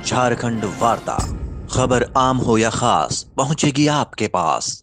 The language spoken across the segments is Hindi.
झारखंड वार्ता, खबर आम हो या खास पहुंचेगी आपके पास।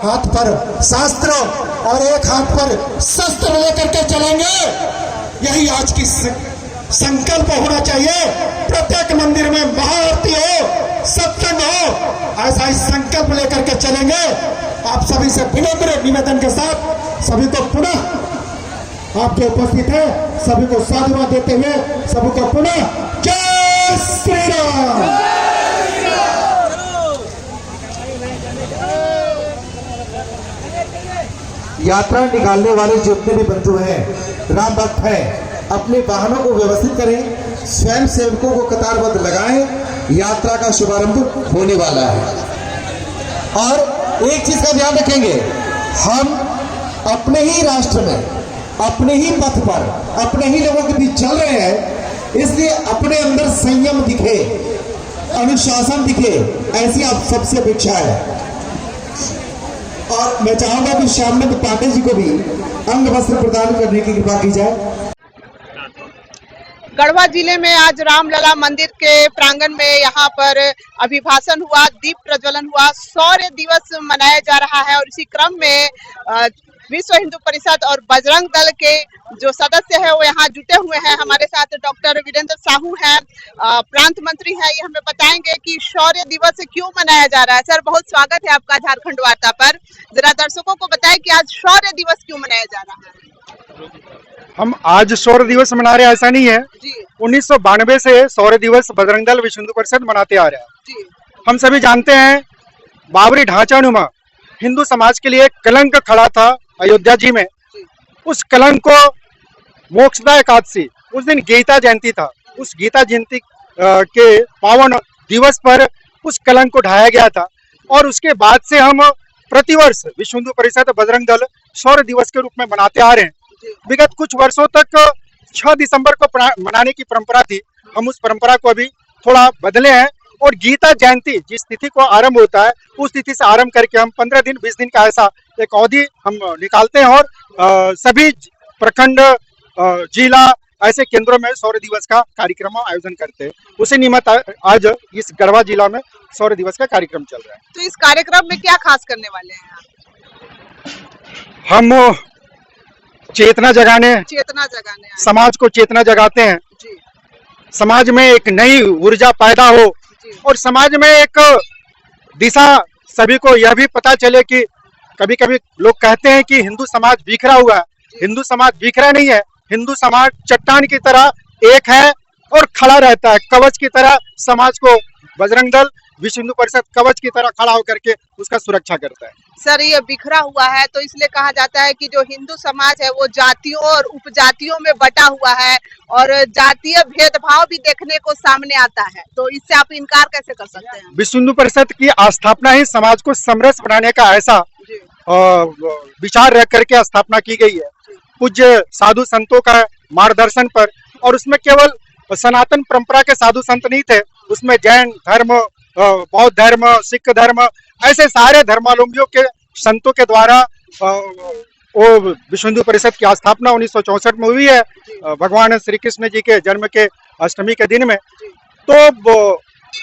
हाथ पर शास्त्र और एक हाथ पर शस्त्र लेकर के चलेंगे। यही आज की संकल्प होना चाहिए। प्रत्येक मंदिर में महाआरती हो, सत्संग हो, ऐसा ही संकल्प लेकर के चलेंगे। आप सभी से विनम्र निवेदन के साथ सभी को पुनः आप जो उपस्थित है सभी को साधुवाद देते हुए सभी को पुनः जय श्री राम। यात्रा निकालने वाले जितने भी बंधु हैं, राम भक्त हैं, अपने वाहनों को व्यवस्थित करें, स्वयं सेवकों को कतारबद्ध लगाएं। यात्रा का शुभारंभ होने वाला है। और एक चीज का ध्यान रखेंगे, हम अपने ही राष्ट्र में, अपने ही पथ पर, अपने ही लोगों के बीच चल रहे हैं, इसलिए अपने अंदर संयम दिखे, अनुशासन दिखे, ऐसी आप सबसे अपेक्षा है। और मैं चाहूंगा कि श्यामनंद पांडे जी को भी अंग वस्त्र प्रदान करने की कृपा की जाए। गढ़वा जिले में आज रामलला मंदिर के प्रांगण में यहाँ पर अभिभाषण हुआ, दीप प्रज्वलन हुआ, शौर्य दिवस मनाया जा रहा है। और इसी क्रम में विश्व हिंदू परिषद और बजरंग दल के जो सदस्य है वो यहाँ जुटे हुए हैं। हमारे साथ डॉक्टर वीरेंद्र साहू हैं, प्रांत मंत्री हैं, ये हमें बताएंगे कि शौर्य दिवस क्यों मनाया जा रहा है। सर, बहुत स्वागत है आपका झारखंड वार्ता पर। जरा दर्शकों को बताएं कि आज शौर्य दिवस क्यों मनाया जा रहा है। हम आज शौर्य दिवस मना रहे हैं, ऐसा नहीं है। 1992 से शौर्य दिवस बजरंग दल विश्व हिंदू परिषद मनाते आ रहे हैं। हम सभी जानते हैं बाबरी ढांचानुमा हिंदू समाज के लिए कलंक खड़ा था अयोध्या जी में। उस कलंक को मोक्षदा एकादशी, उस दिन गीता जयंती था, उस गीता जयंती के पावन दिवस पर उस कलंक को ढाया गया था। और उसके बाद से हम प्रतिवर्ष विश्व हिंदू परिषद बजरंग दल शौर्य दिवस के रूप में मनाते आ रहे हैं। विगत कुछ वर्षों तक 6 दिसंबर को मनाने की परंपरा थी, हम उस परंपरा को अभी थोड़ा बदले हैं। और गीता जयंती जिस तिथि को आरंभ होता है उस तिथि से आरंभ करके हम 15 दिन 20 दिन का ऐसा एक अवधि हम निकालते हैं। और सभी प्रखंड, जिला ऐसे केंद्रों में शौर्य दिवस का कार्यक्रम आयोजन करते हैं। उसी निमित्त आज इस गढ़वा जिला में शौर्य दिवस का कार्यक्रम चल रहा है। तो इस कार्यक्रम में क्या खास करने वाले हैं? हम चेतना जगाने समाज को चेतना जगाते हैं जी। समाज में एक नई ऊर्जा पैदा हो और समाज में एक दिशा, सभी को यह भी पता चले कि कभी कभी लोग कहते हैं कि हिंदू समाज बिखरा हुआ है। हिंदू समाज बिखरा नहीं है, हिंदू समाज चट्टान की तरह एक है और खड़ा रहता है। कवच की तरह समाज को बजरंग दल विश्व हिंदू परिषद कवच की तरह खड़ा होकर के उसका सुरक्षा करता है। सर, ये बिखरा हुआ है तो इसलिए कहा जाता है कि जो हिंदू समाज है वो जातियों और उपजातियों में बटा हुआ है और जातीय भेदभाव भी देखने को सामने आता है, तो इससे आप इनकार कैसे कर सकते हैं? विश्व हिंदू परिषद की स्थापना ही समाज को समरस बनाने का ऐसा विचार रख करके स्थापना की गई है, पूज्य साधु संतों का मार्गदर्शन पर। और उसमें केवल सनातन परंपरा के साधु संत नहीं थे, उसमें जैन धर्म, बौद्ध धर्म, सिख धर्म, ऐसे सारे धर्मावलंबियों के संतों के द्वारा वो विश्व हिंदू परिषद की स्थापना 1964 में हुई है, भगवान श्री कृष्ण जी के जन्म के अष्टमी के दिन में। तो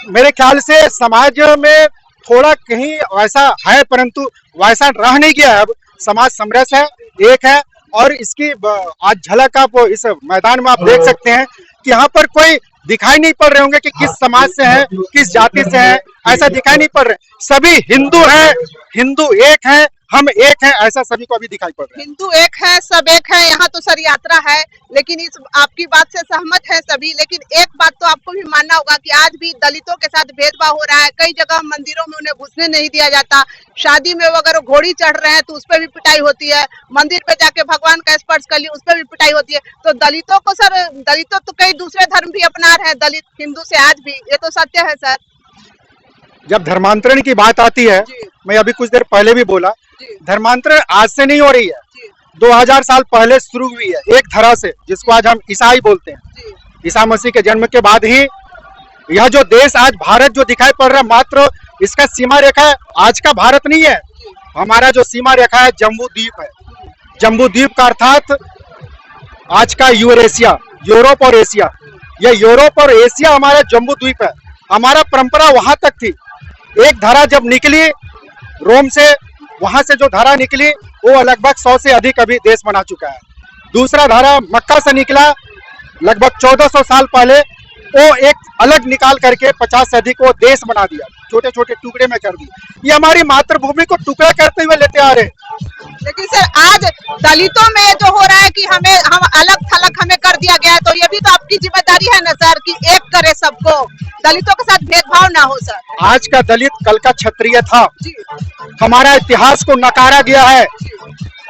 मेरे ख्याल से समाज में थोड़ा कहीं वैसा है, परंतु वैसा रह नहीं गया। अब समाज समरस है, एक है। और इसकी आज झलक आप इस मैदान में आप देख सकते हैं कि यहाँ पर कोई दिखाई नहीं पड़ रहे होंगे कि किस समाज से है, किस जाति से है, ऐसा दिखाई नहीं पड़ रहे। सभी हिंदू हैं, हिंदू एक हैं, हम एक हैं ऐसा सभी को अभी दिखाई पड़ रहा है। हिंदू एक है, सब एक है। यहाँ तो सर यात्रा है, लेकिन इस आपकी बात से सहमत है सभी। लेकिन एक बात तो आपको भी मानना होगा कि आज भी दलितों के साथ भेदभाव हो रहा है। कई जगह मंदिरों में उन्हें घुसने नहीं दिया जाता। शादी में अगर वो घोड़ी चढ़ रहे हैं तो उस पर भी पिटाई होती है। मंदिर पे जाके भगवान का स्पर्श कर लिया, उस पर भी पिटाई होती है। तो दलितों को सर, दलितों तो कई दूसरे धर्म भी अपना रहे हैं, दलित हिंदू से आज भी, ये तो सत्य है सर। जब धर्मांतरण की बात आती है, मैं अभी कुछ देर पहले भी बोला, धर्मांतरण आज से नहीं हो रही है, 2000 साल पहले शुरू हुई है एक धरा से, जिसको आज हम ईसाई बोलते हैं। ईसा मसीह के जन्म के बाद ही यह जो देश आज भारत जो दिखाई पड़ रहा है, मात्र इसका सीमा रेखा आज का भारत नहीं है। हमारा जो सीमा रेखा है जम्बू द्वीप है। जम्बू द्वीप का अर्थात आज का यूरेशिया, यूरोप और एशिया। यह यूरोप और एशिया हमारा जम्बू द्वीप है। हमारा परंपरा वहां तक थी। एक धारा जब निकली रोम से, वहां से जो धारा निकली वो लगभग 100 से अधिक अभी देश बना चुका है। दूसरा धारा मक्का से निकला लगभग 1400 साल पहले, वो एक अलग निकाल करके 50 से अधिक वो देश बना दिया, छोटे छोटे टुकड़े में कर दिया। ये हमारी मातृभूमि को टुकड़ा करते हुए लेते आ रहे हैं। लेकिन सर आज दलितों में जो हो रहा है कि हम अलग थलग हमें कर दिया गया है, तो ये भी तो आपकी जिम्मेदारी है ना सर कि एक करे सबको, दलितों के साथ भेदभाव ना हो सर। आज का दलित कल का क्षत्रिय था। हमारा इतिहास को नकारा गया है।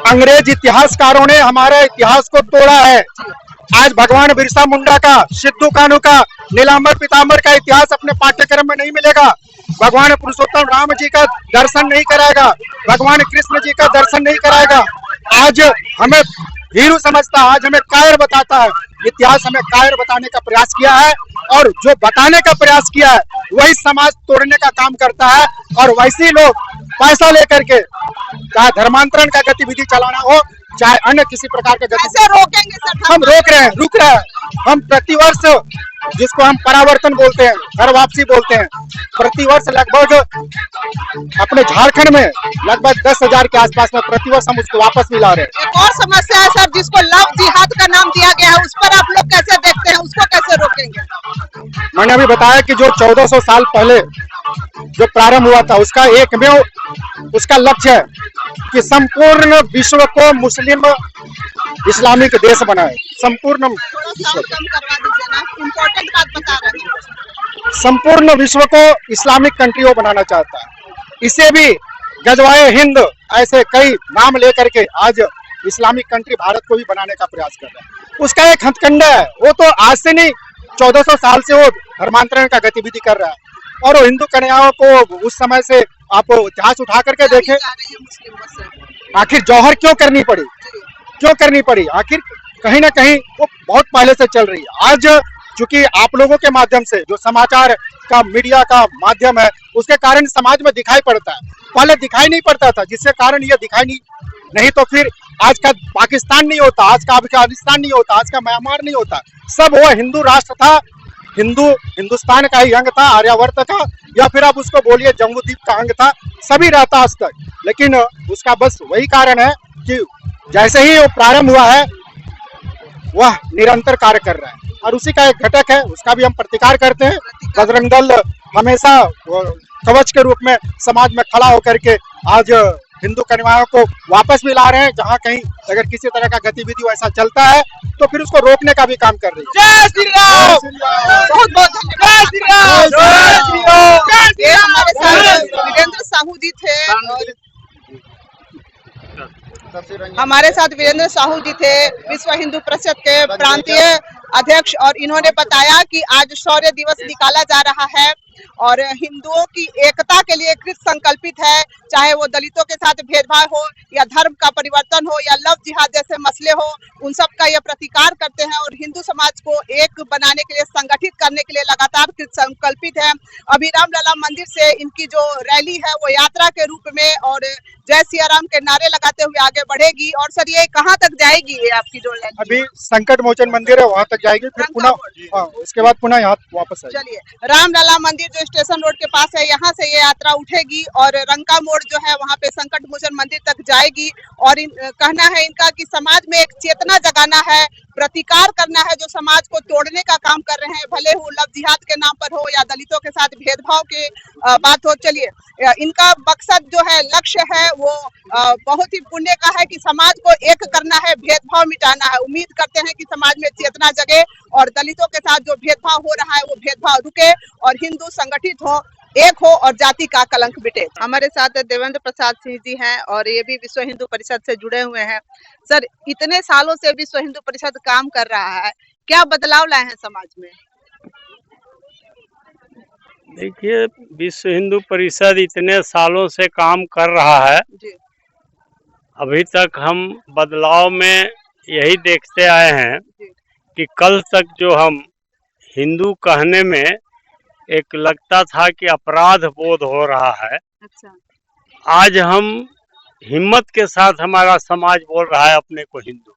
अंग्रेज इतिहासकारों ने हमारे इतिहास को तोड़ा है। आज भगवान बिरसा मुंडा का, सिद्धू कान्हू का, नीलांबर पीतांबर का इतिहास अपने पाठ्यक्रम में नहीं मिलेगा। भगवान पुरुषोत्तम राम जी का दर्शन नहीं कराएगा, भगवान कृष्ण जी का दर्शन नहीं कराएगा। आज हमें भीरू समझता है, आज हमें कायर बताता है। इतिहास हमें कायर बताने का प्रयास किया है, और जो बताने का प्रयास किया है वही समाज तोड़ने का काम करता है। और वैसे ही लोग पैसा लेकर के चाहे धर्मांतरण का गतिविधि चलाना हो, चाहे अन्य किसी प्रकार का कैसे रोकेंगे सर? हम रुक रहे हैं। हम प्रतिवर्ष, जिसको हम परावर्तन बोलते हैं, घर वापसी बोलते हैं, प्रतिवर्ष लगभग अपने झारखंड में लगभग 10,000 के आसपास में प्रतिवर्ष हम उसको वापस मिला रहे हैं। एक और समस्या है सर, जिसको लव जिहाद का नाम दिया गया है, उस पर आप लोग कैसे देखते हैं, उसको कैसे रोकेंगे? मैंने अभी बताया कि जो 1400 साल पहले जो प्रारंभ हुआ था, उसका एकमेव उसका लक्ष्य है कि संपूर्ण विश्व को मुस्लिम इस्लामिक देश बनाए। संपूर्ण विश्व, इम्पोर्टेंट बात बता रहे हैं। संपूर्ण विश्व को इस्लामिक कंट्री वो बनाना चाहता है। इसे भी गजवाए हिंद ऐसे कई नाम लेकर के आज इस्लामिक कंट्री भारत को भी बनाने का प्रयास कर रहा है। उसका एक हथकंडा है, वो तो आज से नहीं 1400 साल से वो धर्मांतरण का गतिविधि कर रहा है। और वो हिंदू कन्याओं को उस समय से आप इतिहास उठा करके देखें, आखिर जौहर क्यों करनी पड़ी? आखिर कहीं ना कहीं वो बहुत पहले से चल रही है। आज चूंकि आप लोगों के माध्यम से जो समाचार का, मीडिया का माध्यम है, उसके कारण समाज में दिखाई पड़ता है। पहले दिखाई नहीं पड़ता था, जिसके कारण ये दिखाई नहीं तो फिर आज का पाकिस्तान नहीं होता, आज का अफगानिस्तान नहीं होता, आज का म्यांमार नहीं होता। सब वो हिंदू राष्ट्र था, हिंदुस्तान का ही अंग था, आर्यावर्त का, या फिर आप उसको बोलिए जम्बूद्वीप का अंग था, सभी रहता आज तक। लेकिन उसका बस वही कारण है कि जैसे ही वो प्रारंभ हुआ है वह निरंतर कार्य कर रहा है, और उसी का एक घटक है, उसका भी हम प्रतिकार करते हैं। बजरंग दल हमेशा कवच के रूप में समाज में खड़ा होकर के आज हिंदू कन्याओं को वापस भी ला रहे हैं। जहां कहीं अगर किसी तरह का गतिविधि वैसा चलता है तो फिर उसको रोकने का भी काम कर रही है। जय श्री राम। बहुत बहुत धन्यवाद। जय श्री राम। ये हमारे साथ वीरेंद्र साहू जी थे, हमारे साथ वीरेंद्र साहू जी थे, विश्व हिंदू परिषद के प्रांतीय अध्यक्ष, और इन्होंने बताया कि आज शौर्य दिवस निकाला जा रहा है और हिंदुओं की एकता के लिए कृत संकल्पित है। चाहे वो दलितों के साथ भेदभाव हो, या धर्म का परिवर्तन हो, या लव जिहाद जैसे मसले हो, उन सब का यह प्रतिकार करते हैं और हिंदू समाज को एक बनाने के लिए, संगठित करने के लिए लगातार कृत संकल्पित है। अभी रामलला मंदिर से इनकी जो रैली है वो यात्रा के रूप में और जय सिया राम के नारे लगाते हुए आगे बढ़ेगी। और सर ये कहाँ तक जाएगी ये आपकी जो रैली? अभी संकट मोचन मंदिर है, वहां तक जाएगी, फिर पुनः उसके बाद पुनः यहाँ वापस आएगी। चलिए, रामलला मंदिर जो जो स्टेशन रोड के पास है, यहाँ से ये यात्रा उठेगी और रंका मोड़ जो है वहाँ पे संकट मोचन मंदिर तक जाएगी। और कहना है इनका कि समाज में एक चेतना जगाना है, प्रतिकार करना है जो समाज को तोड़ने का काम कर रहे हैं, भले वो लव जिहाद के नाम पर हो या दलितों के साथ भेदभाव की बात हो। चलिए, इनका मकसद जो है, लक्ष्य है वो बहुत ही पुण्य का है कि समाज को एक करना है, भेदभाव मिटाना है। उम्मीद करते हैं कि समाज में चेतना जगे और दलितों के साथ जो भेदभाव हो रहा है वो भेदभाव रुके और हिंदू संगठित हो, एक हो और जाति का कलंक मिटे। हमारे साथ देवेंद्र प्रसाद सिंह जी हैं और ये भी विश्व हिंदू परिषद से जुड़े हुए हैं। सर, इतने सालों से विश्व हिंदू परिषद काम कर रहा है, क्या बदलाव लाए हैं समाज में? देखिए, विश्व हिंदू परिषद इतने सालों से काम कर रहा है जी। अभी तक हम बदलाव में यही देखते आए हैं कि कल तक जो हम हिंदू कहने में एक लगता था कि अपराध बोध हो रहा है, अच्छा। आज हम हिम्मत के साथ हमारा समाज बोल रहा है अपने को हिंदू,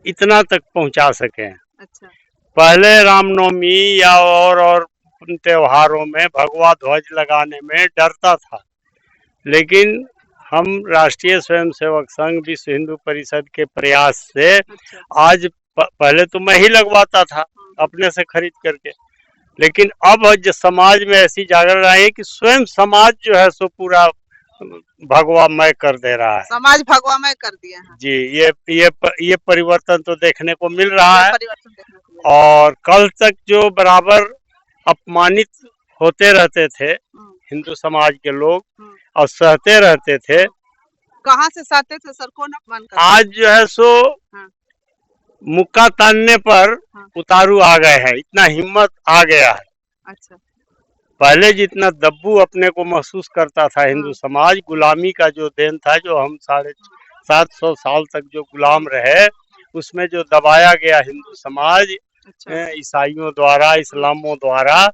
इतना तक पहुंचा सके हैं। अच्छा। पहले रामनवमी या और त्योहारों में भगवा ध्वज लगाने में डरता था, लेकिन हम राष्ट्रीय स्वयंसेवक संघ विश्व हिंदू परिषद के प्रयास से आज पहले तो मैं ही लगवाता था अपने से खरीद करके, लेकिन अब जो समाज में ऐसी जागरण आई है कि स्वयं समाज जो है सो पूरा भगवामय कर दे रहा है। समाज भगवामय कर दिया है जी। ये परिवर्तन तो देखने को मिल रहा है। परिवर्तन देखने को मिल रहा और कल तक जो बराबर अपमानित होते रहते थे हिंदू समाज के लोग और सहते रहते थे, कहाँ से सहते थे सर, कौन अपमान करते? आज जो है सो मुक्का तानने पर उतारू आ गए हैं, इतना हिम्मत आ गया है। अच्छा। पहले जितना दब्बू अपने को महसूस करता था हिंदू समाज, गुलामी का जो देन था, जो हम 750 साल तक जो गुलाम रहे, उसमें जो दबाया गया हिंदू समाज ईसाइयों द्वारा, इस्लामों द्वारा,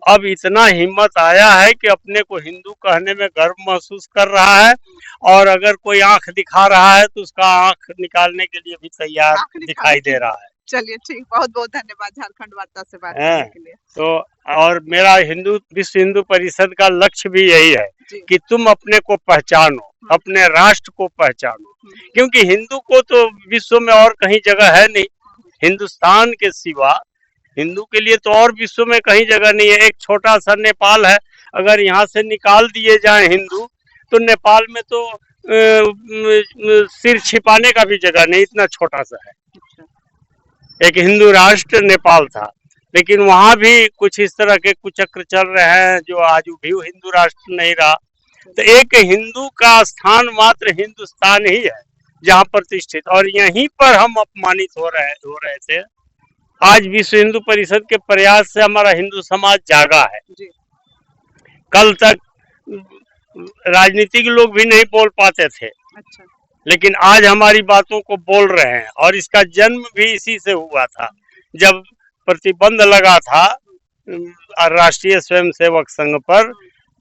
अब इतना हिम्मत आया है कि अपने को हिंदू कहने में गर्व महसूस कर रहा है और अगर कोई आंख दिखा रहा है तो उसका आंख निकालने के लिए भी तैयार दिखाई दे रहा है। चलिए ठीक, बहुत बहुत धन्यवाद झारखंड वार्ता से बात करने के लिए। तो और मेरा विश्व हिंदू परिषद का लक्ष्य भी यही है कि तुम अपने को पहचानो, अपने राष्ट्र को पहचानो, क्योंकि हिंदू को तो विश्व में और कहीं जगह है नहीं, हिंदुस्तान के सिवा हिंदू के लिए तो और विश्व में कहीं जगह नहीं है। एक छोटा सा नेपाल है, अगर यहाँ से निकाल दिए जाएं हिंदू तो नेपाल में तो सिर छिपाने का भी जगह नहीं, इतना छोटा सा है। एक हिंदू राष्ट्र नेपाल था, लेकिन वहाँ भी कुछ इस तरह के कुचक्र चल रहे हैं जो आज भी हिंदू राष्ट्र नहीं रहा। तो एक हिंदू का स्थान मात्र हिंदुस्तान ही है जहाँ प्रतिष्ठित, और यहीं पर हम अपमानित हो रहे थे। आज विश्व हिंदू परिषद के प्रयास से हमारा हिंदू समाज जागा है। कल तक राजनीतिक लोग भी नहीं बोल पाते थे, अच्छा। लेकिन आज हमारी बातों को बोल रहे हैं और इसका जन्म भी इसी से हुआ था। जब प्रतिबंध लगा था राष्ट्रीय स्वयंसेवक संघ पर,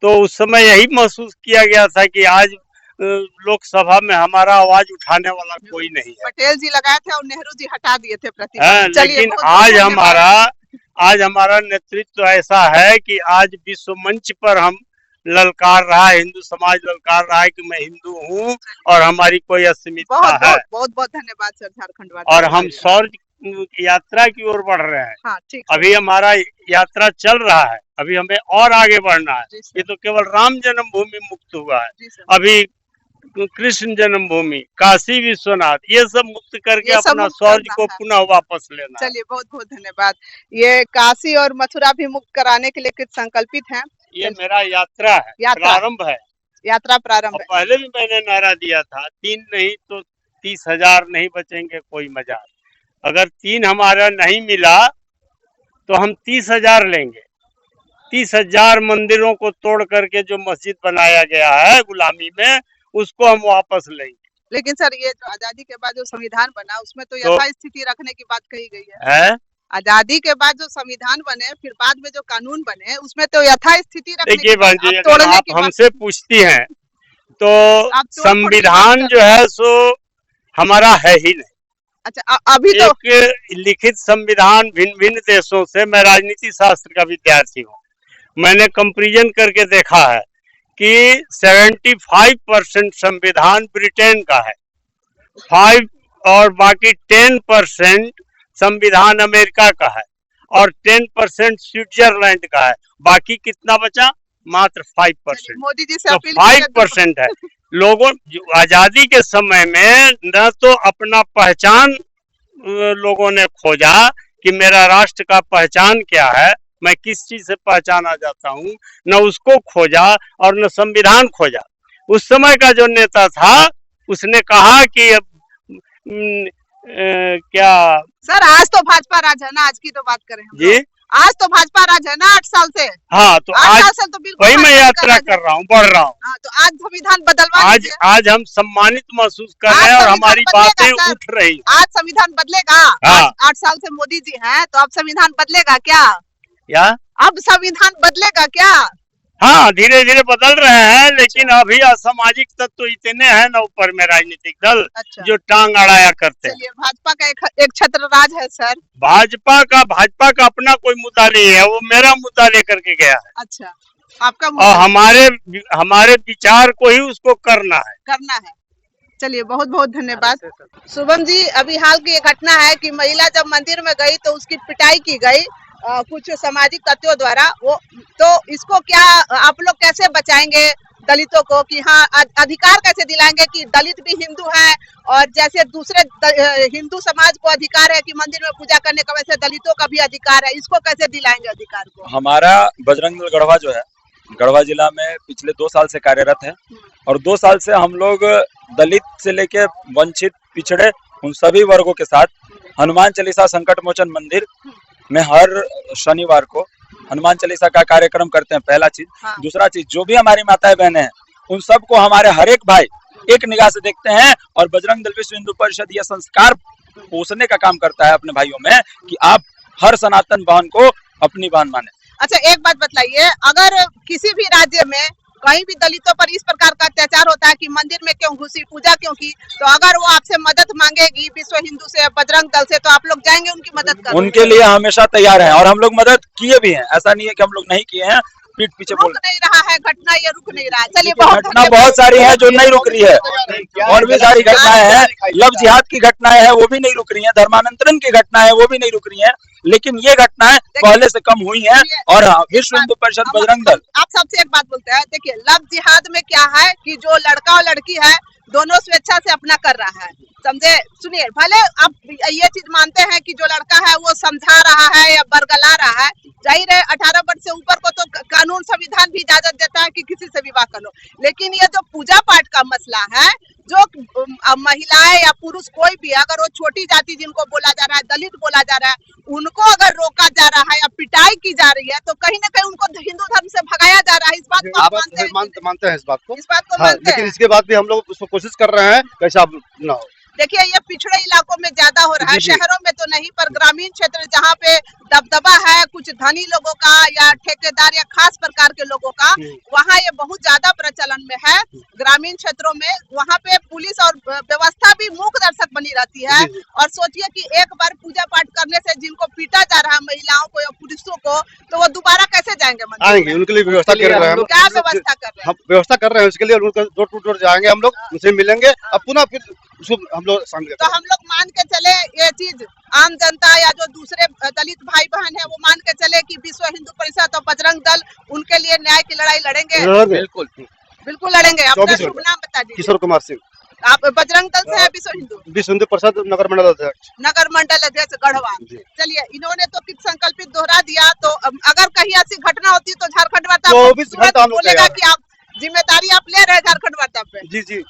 तो उस समय यही महसूस किया गया था कि आज लोकसभा में हमारा आवाज उठाने वाला कोई नहीं है। पटेल जी लगाए थे और नेहरू जी हटा दिए थे प्रतिबंध। लेकिन आज हमारा नेतृत्व ऐसा है कि आज विश्व मंच पर हम ललकार रहा है, हिंदू समाज ललकार रहा है कि मैं हिंदू हूँ और हमारी कोई अस्मिता है। बहुत बहुत धन्यवाद सर झारखंड वार्ता। और हम शौर्य यात्रा की ओर बढ़ रहे हैं। हाँ, ठीक। अभी हमारा यात्रा चल रहा है, अभी हमें और आगे बढ़ना है। ये तो केवल राम जन्मभूमि मुक्त हुआ है, अभी कृष्ण जन्मभूमि, काशी विश्वनाथ, ये सब मुक्त करके अपना शौर्य को पुनः वापस लेना। चलिए, बहुत बहुत धन्यवाद। ये काशी और मथुरा भी मुक्त कराने के लिए कुछ संकल्पित हैं। ये मेरा यात्रा है, प्रारंभ है, यात्रा प्रारंभ है। पहले भी मैंने नारा दिया था, 3 नहीं तो 30,000 नहीं बचेंगे कोई मजाल। अगर 3 हमारा नहीं मिला तो हम 30,000 लेंगे। 30,000 मंदिरों को तोड़ करके जो मस्जिद बनाया गया है गुलामी में, उसको हम वापस लेंगे। लेकिन सर, ये जो आजादी के बाद जो संविधान बना उसमें तो यथास्थिति रखने की बात कही गई है। आजादी के बाद जो संविधान बने, फिर बाद में जो कानून बने, उसमें तो यथास्थिति रखने की बात। देखिए, आप हमसे पूछती हैं तो संविधान जो है सो हमारा है ही नहीं। अच्छा, अभी तो एक लिखित संविधान भिन्न भिन्न देशों से, मैं राजनीति शास्त्र का विद्यार्थी हूँ, मैंने कंपैरिजन करके देखा है कि 75% संविधान ब्रिटेन का है, 5 और बाकी 10% संविधान अमेरिका का है और 10% स्विट्जरलैंड का है। बाकी कितना बचा? मात्र 5%। मोदी जी से तो अपील 5% है। लोगों आजादी के समय में न तो अपना पहचान लोगों ने खोजा कि मेरा राष्ट्र का पहचान क्या है, मैं किस चीज से पहचाना जाता हूँ, न उसको खोजा और न संविधान खोजा। उस समय का जो नेता था उसने कहा कि क्या सर, आज तो भाजपा राज है ना, आज की तो बात करें हम जी, आज तो भाजपा राज है ना 8 साल से। हाँ, तो 8 आज साल से तो बिल्कुल वही मैं भाजपा यात्रा राज है। कर रहा हूँ, बढ़ रहा हूँ। हाँ, तो आज संविधान बदलवा आज लीजिए। आज हम सम्मानित महसूस कर आज रहे हैं और संविधान हमारी बदलेगा, बातें सर। उठ रही। आज संविधान बदलेगा। हाँ। 8 साल से मोदी जी हैं, तो अब संविधान बदलेगा क्या? या अब संविधान बदलेगा क्या? हाँ, धीरे धीरे बदल रहे हैं, लेकिन अभी असामाजिक तत्व तो इतने हैं ना ऊपर में राजनीतिक दल अच्छा। जो टांग अड़ाया करते हैं। चलिए, भाजपा का एक छत्र राज है सर। भाजपा का अपना कोई मुद्दा नहीं है, वो मेरा मुद्दा लेकर के गया है। अच्छा, आपका और मुद्दा हमारे विचार को ही उसको करना है। चलिए, बहुत बहुत धन्यवाद। शुभम जी, अभी हाल की एक घटना है कि महिला जब मंदिर में गई तो उसकी पिटाई की गई कुछ सामाजिक तत्वों द्वारा। वो तो इसको क्या आप लोग कैसे बचाएंगे दलितों को कि हाँ, अधिकार कैसे दिलाएंगे कि दलित भी हिंदू हैं और जैसे दूसरे हिंदू समाज को अधिकार है कि मंदिर में पूजा करने का, वैसे दलितों का भी अधिकार है। इसको कैसे दिलाएंगे अधिकार को? हमारा बजरंग दल गढ़वा जो है, गढ़वा जिला में पिछले 2 साल से कार्यरत है और 2 साल से हम लोग दलित से लेके वंचित, पिछड़े उन सभी वर्गों के साथ हनुमान चालीसा संकट मोचन मंदिर में हर शनिवार को हनुमान चालीसा का कार्यक्रम करते हैं, पहला चीज। हाँ। दूसरा चीज, जो भी हमारी माताएं बहनें हैं उन सबको हमारे हर एक भाई एक निगाह से देखते हैं और बजरंग दल विश्व हिंदू परिषद यह संस्कार पोषने का काम करता है अपने भाइयों में कि आप हर सनातन बहन को अपनी बहन माने। अच्छा, एक बात बतलाइए, अगर किसी भी राज्य में कहीं भी दलितों पर इस प्रकार का अत्याचार होता है कि मंदिर में क्यों घुसी, पूजा क्यों की, तो अगर वो आपसे मदद मांगेगी विश्व हिंदू से, बजरंग दल से, तो आप लोग जाएंगे उनकी मदद करने? उनके लिए हमेशा तैयार हैं और हम लोग मदद किए भी हैं। ऐसा नहीं है कि हम लोग नहीं किए हैं, पीठ पीछे बोल रुक नहीं रहा है घटना, ये रुक नहीं रहा है। चलिए, घटना बहुत सारी है जो नहीं रुक रही है, और भी सारी घटनाएं हैं। लव जिहाद की घटनाएं हैं वो भी नहीं रुक रही हैं, धर्मांतरण की घटनाएं वो भी नहीं रुक रही हैं, लेकिन ये घटनाएं पहले से कम हुई हैं। और विश्व हिंदू परिषद बजरंग दल, आप सबसे एक बात बोलते हैं, देखिए लव जिहाद में क्या है कि जो लड़का और लड़की है दोनों स्वेच्छा से अपना कर रहा है, समझे? सुनिए, भले आप ये चीज मानते हैं कि जो लड़का है वो समझा रहा है या बरगला रहा है, जाहिर है 18 वर्ष से ऊपर को तो कानून संविधान भी इजाजत देता है कि किसी से विवाह कर लो, लेकिन ये जो पूजा पाठ का मसला है, जो महिलाएं या पुरुष कोई भी, अगर वो छोटी जाति जिनको बोला जा रहा है, दलित बोला जा रहा है, उनको अगर रोका जा रहा है या पिटाई की जा रही है, तो कहीं ना कहीं उनको हिंदू धर्म से भगाया जा रहा है। इस बात को आप मानते हैं? मानते हैं इस बात को। इस बात को हाँ, मानते लेकिन हैं। इसके बाद भी हम लोग उसको कोशिश कर रहे हैं कैसे आप ना हो। देखिए, ये पिछड़े इलाकों में ज्यादा हो रहा है, जी, जी। शहरों में तो नहीं, पर ग्रामीण क्षेत्र जहाँ पे दबदबा है कुछ धनी लोगों का या ठेकेदार या खास प्रकार के लोगों का, वहाँ ये बहुत ज्यादा प्रचलन में है। ग्रामीण क्षेत्रों में वहाँ पे पुलिस और व्यवस्था भी मूक दर्शक बनी रहती है। और सोचिए कि एक बार पूजा पाठ करने से जिनको पीटा जा रहा है, महिलाओं को या पुरुषों को, तो वो दोबारा कैसे जाएंगे मंदिर आएंगे? में? उनके लिए व्यवस्था कर रहे हैं हम लोग। क्या व्यवस्था कर रहे हैं? हम व्यवस्था कर रहे हैं उसके लिए, उनको डोर टू डोर जाएंगे हम लोग, उनसे मिलेंगे, अब पुनः फिर उसको हम लोग शामिल तो हम लोग मान के चले ये चीज, आम जनता या जो दूसरे दलित भाई बहन है वो मान के चले कि विश्व हिंदू परिषद और बजरंग दल उनके लिए न्याय की लड़ाई लड़ेंगे? बिल्कुल बिल्कुल लड़ेंगे। अपना 24 शुभ नाम बता दीजिए। किशोर कुमार सिंह, आप बजरंग दल से है? विश्व हिंदू परिषद नगर मंडल अध्यक्ष। नगर मंडल अध्यक्ष गढ़वा। चलिए, इन्होंने तो किस संकल्पित दोहरा दिया, तो अगर कहीं ऐसी घटना होती तो झारखंड वार्ता 24 घंटा हम लोग बोलेगा कि आप जिम्मेदारी आप ले रहे हैं झारखंड वार्ता पे। जी जी,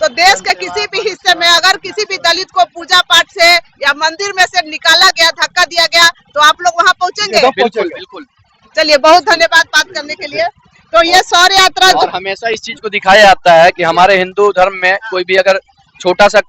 तो देश के किसी भी हिस्से में अगर किसी भी दलित को पूजा पाठ से या मंदिर में से निकाला गया, धक्का दिया गया, तो आप लोग वहाँ पहुँचेंगे? बिल्कुल। चलिए, बहुत धन्यवाद बात करने के लिए। तो ये शौर्य यात्रा और हमेशा इस चीज को दिखाया जाता है कि हमारे हिंदू धर्म में कोई भी अगर छोटा सा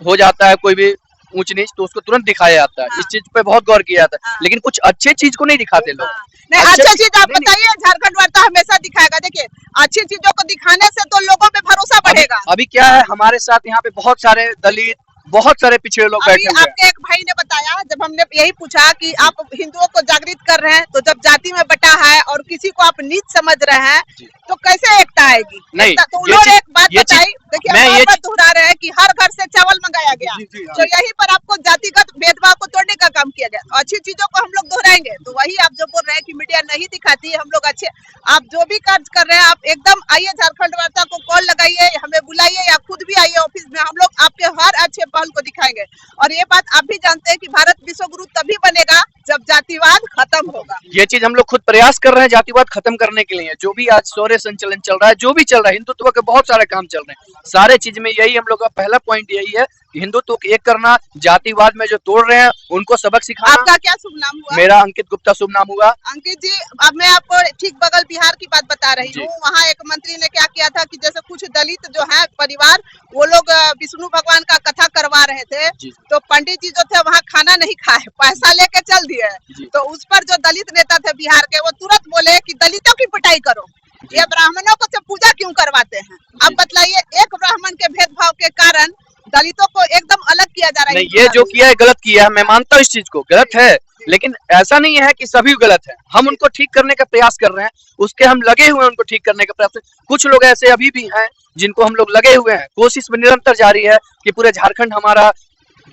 हो जाता है, कोई भी ऊंच नीच, तो उसको तुरंत दिखाया जाता है। हाँ। इस चीज पे बहुत गौर किया जाता है, लेकिन कुछ अच्छे चीज को नहीं दिखाते लोग। नहीं, अच्छी चीज आप बताइए। झारखंड वार्ता हमेशा दिखाएगा। देखिए, अच्छी चीजों को दिखाने से तो लोगों में भरोसा बढ़ेगा। अभी क्या है, हमारे साथ यहाँ पे बहुत सारे दलित बहुत सारे पिछड़े लोग अभी बैठे हुए हैं। आपके एक भाई ने बताया, जब हमने यही पूछा कि आप हिंदुओं को जागृत कर रहे हैं, तो जब जाति में बटा है और किसी को आप नीच समझ रहे हैं, तो कैसे एकता आएगी? नहीं, तो उन्होंने एक बात बताई, देखिए मैं हम ये बार दोहरा रहे हैं कि हर घर से चावल मंगाया गया, तो यहीं पर आपको जातिगत भेदभाव को तोड़ने का काम किया गया। अच्छी चीजों को हम लोग दोहराएंगे, तो वही आप जो बोल रहे हैं कि मीडिया नहीं दिखाती है, हम लोग अच्छे, आप जो भी कार्य कर रहे हैं, आप एकदम आइए, झारखंड वार्ता को कॉल लगाइए, हमें बुलाइए या खुद भी आइए ऑफिस में, हम लोग आपके हर अच्छे पहल को दिखाएंगे। और ये बात आप भी जानते हैं कि भारत विश्व गुरु तभी बनेगा जब जातिवाद खत्म होगा। ये चीज हम लोग खुद प्रयास कर रहे हैं जातिवाद खत्म करने के लिए। जो भी आज शौर्य संचलन चल रहा है, जो भी चल रहा है, हिंदुत्व के बहुत सारे काम चल रहे हैं, सारे चीज में यही हम लोग का पहला पॉइंट यही है कि हिंदुत्व को एक करना, जातिवाद में जो तोड़ रहे हैं उनको सबक सिखाना। आपका क्या शुभ नाम हुआ? मेरा अंकित गुप्ता शुभ नाम हुआ। अंकित जी, अब मैं आपको ठीक बगल बिहार की बात बता रही हूँ। वहाँ एक मंत्री ने क्या किया था कि जैसे कुछ दलित जो है परिवार, वो लोग विष्णु भगवान का कथा करवा रहे थे, तो पंडित जी जो थे वहाँ खाना नहीं खाए, पैसा लेके चल दिए। तो उस पर जो दलित नेता थे बिहार के, वो तुरंत बोले कि दलितों की पिटाई करो, ये ब्राह्मणों को से पूजा क्यों करवाते हैं? अब बतलाइए, एक ब्राह्मण के भेदभाव के कारण दलितों को एकदम अलग किया जा रहा है। नहीं, ये जो किया है गलत किया है, मैं मानता हूँ इस चीज को, गलत है, लेकिन ऐसा नहीं है कि सभी गलत है। हम उनको ठीक करने का प्रयास कर रहे हैं, उसके हम लगे हुए हैं, उनको ठीक करने का प्रयास। कुछ लोग ऐसे अभी भी हैं जिनको हम लोग लगे हुए हैं, कोशिश में निरंतर जारी है कि पूरे झारखंड हमारा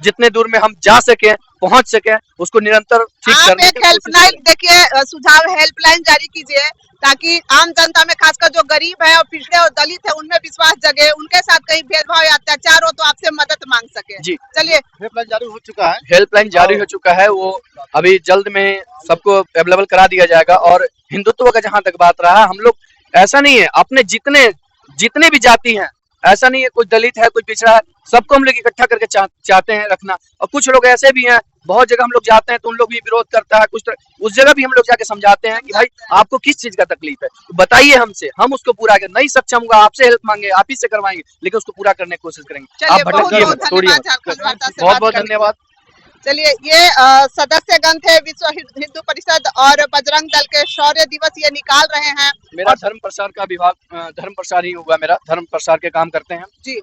जितने दूर में हम जा सके, पहुंच सके, उसको निरंतर ठीक करने आप एक हेल्पलाइन देखिए, सुझाव हेल्पलाइन जारी कीजिए, ताकि आम जनता में, खासकर जो गरीब है और पिछड़े और दलित है, उनमें विश्वास जगे, उनके साथ कहीं भेदभाव या अत्याचार हो तो आपसे मदद मांग सके। जी, चलिए, हेल्पलाइन जारी हो चुका है। हेल्पलाइन जारी हो चुका है, वो अभी जल्द में सबको अवेलेबल करा दिया जाएगा। और हिंदुत्व का जहां तक बात रहा, हम लोग ऐसा नहीं है, अपने जितने भी जाति हैं, ऐसा नहीं है कोई दलित है कोई पिछड़ा है, सबको हम लोग इकट्ठा करके चाहते हैं रखना। और कुछ लोग ऐसे भी हैं, बहुत जगह हम लोग जाते हैं तो उन लोग भी विरोध करता है, कुछ उस जगह भी हम लोग जाके समझाते हैं कि भाई आपको किस चीज का तकलीफ है, तो बताइए हमसे, हम उसको पूरा कर, नहीं सक्षम होगा आपसे हेल्प मांगे, आप ही से करवाएंगे, लेकिन उसको पूरा करने की कोशिश करेंगे। आप भटकिए मत, तोड़िए मत। बहुत बहुत धन्यवाद। चलिए, ये सदस्यगण थे विश्व हिंदू परिषद और बजरंग दल के शौर्य दिवस ये निकाल रहे हैं। मेरा धर्म प्रसार का विभाग, धर्म प्रसार ही हुआ मेरा, धर्म प्रसार के काम करते हैं जी,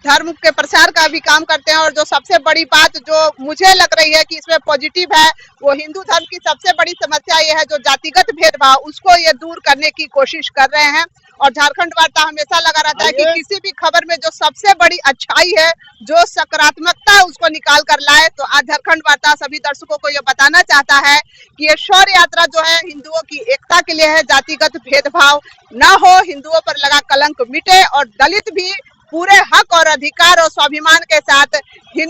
धर्म के प्रसार का भी काम करते हैं। और जो सबसे बड़ी बात जो मुझे लग रही है कि इसमें पॉजिटिव है, वो हिंदू धर्म की सबसे बड़ी समस्या ये है, जो जातिगत भेदभाव, उसको ये दूर करने की कोशिश कर रहे हैं। और झारखंड वार्ता हमेशा लगा रहता है कि किसी भी खबर में जो सबसे बड़ी अच्छाई है, जो सकारात्मकता है, उसको निकाल कर लाए। तो आज झारखंड वार्ता सभी दर्शकों को ये बताना चाहता है कि ये शौर्य यात्रा जो है हिंदुओं की एकता के लिए है, जातिगत भेदभाव न हो, हिंदुओं पर लगा कलंक मिटे और दलित भी पूरे हक और अधिकार और स्वाभिमान के साथ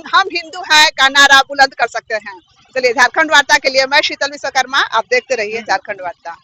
हम हिंदू हैं का नारा बुलंद कर सकते हैं। चलिए, झारखंड वार्ता के लिए मैं शीतल विश्वकर्मा, आप देखते रहिए झारखंड वार्ता।